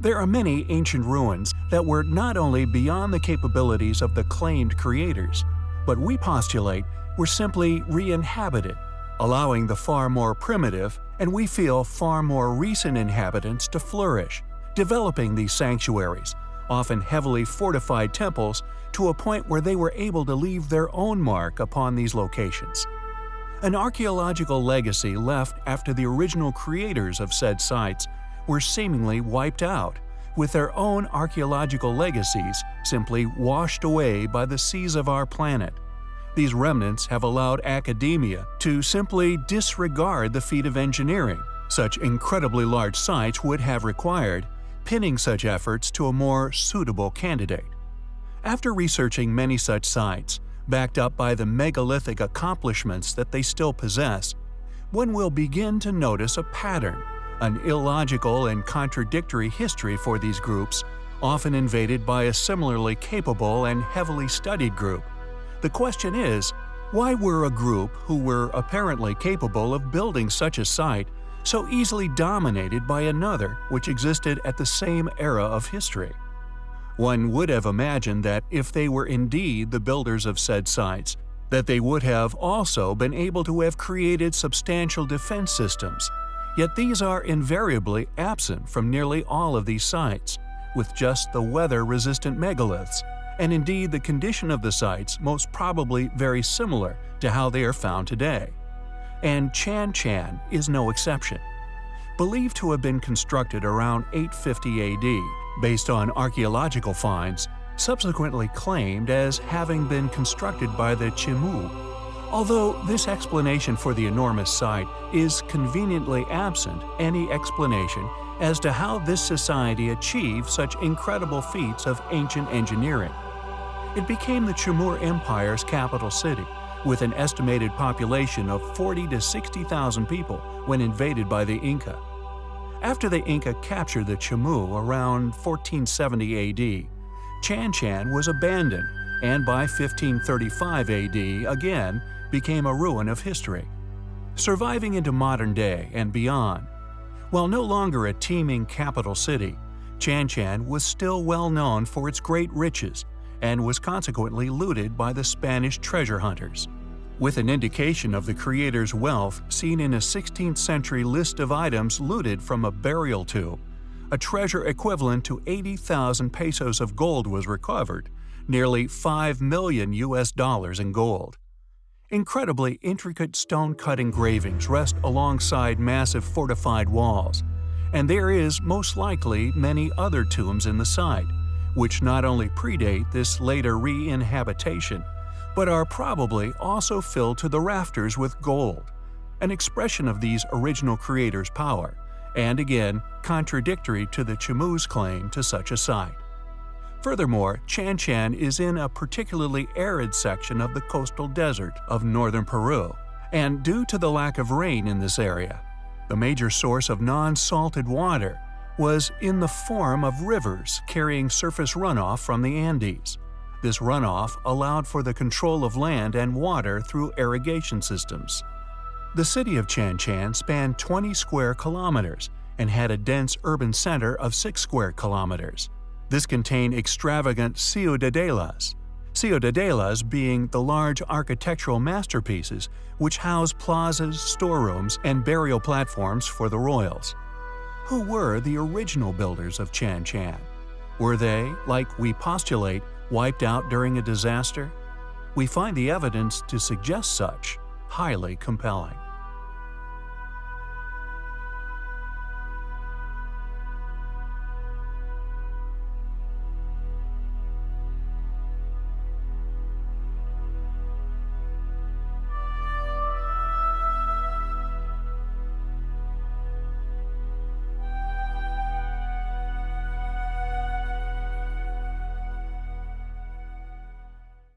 There are many ancient ruins that were not only beyond the capabilities of the claimed creators, but we postulate were simply re-inhabited, allowing the far more primitive and we feel far more recent inhabitants to flourish, developing these sanctuaries, often heavily fortified temples, to a point where they were able to leave their own mark upon these locations. An archaeological legacy left after the original creators of said sites were seemingly wiped out, with their own archaeological legacies simply washed away by the seas of our planet. These remnants have allowed academia to simply disregard the feat of engineering such incredibly large sites would have required, pinning such efforts to a more suitable candidate. After researching many such sites, backed up by the megalithic accomplishments that they still possess, one will begin to notice a pattern, an illogical and contradictory history for these groups, often invaded by a similarly capable and heavily studied group. The question is, why were a group who were apparently capable of building such a site so easily dominated by another which existed at the same era of history? One would have imagined that if they were indeed the builders of said sites, that they would have also been able to have created substantial defense systems. Yet these are invariably absent from nearly all of these sites, with just the weather-resistant megaliths, and indeed the condition of the sites most probably very similar to how they are found today. And Chan Chan is no exception. Believed to have been constructed around 850 AD, based on archaeological finds, subsequently claimed as having been constructed by the Chimu. Although this explanation for the enormous site is conveniently absent any explanation as to how this society achieved such incredible feats of ancient engineering. It became the Timur Empire's capital city, with an estimated population of 40 to 60,000 people when invaded by the Inca. After the Inca captured the Chimu around 1470 AD, Chan Chan was abandoned and by 1535 AD again became a ruin of history. Surviving into modern day and beyond, while no longer a teeming capital city, Chan Chan was still well known for its great riches and was consequently looted by the Spanish treasure hunters. With an indication of the creator's wealth seen in a 16th century list of items looted from a burial tomb, a treasure equivalent to 80,000 pesos of gold was recovered, nearly $5 million in gold. Incredibly intricate stone-cut engravings rest alongside massive fortified walls, and there is most likely many other tombs in the site, which not only predate this later re-inhabitation, but are probably also filled to the rafters with gold, an expression of these original creators' power, and again contradictory to the Chimu's claim to such a site. Furthermore, Chan Chan is in a particularly arid section of the coastal desert of northern Peru, and due to the lack of rain in this area, the major source of non-salted water was in the form of rivers carrying surface runoff from the Andes. This runoff allowed for the control of land and water through irrigation systems. The city of Chan Chan spanned 20 square kilometers and had a dense urban center of 6 square kilometers. This contained extravagant ciudadelas being the large architectural masterpieces which housed plazas, storerooms, and burial platforms for the royals. Who were the original builders of Chan Chan? Were they, like we postulate, wiped out during a disaster? We find the evidence to suggest such highly compelling.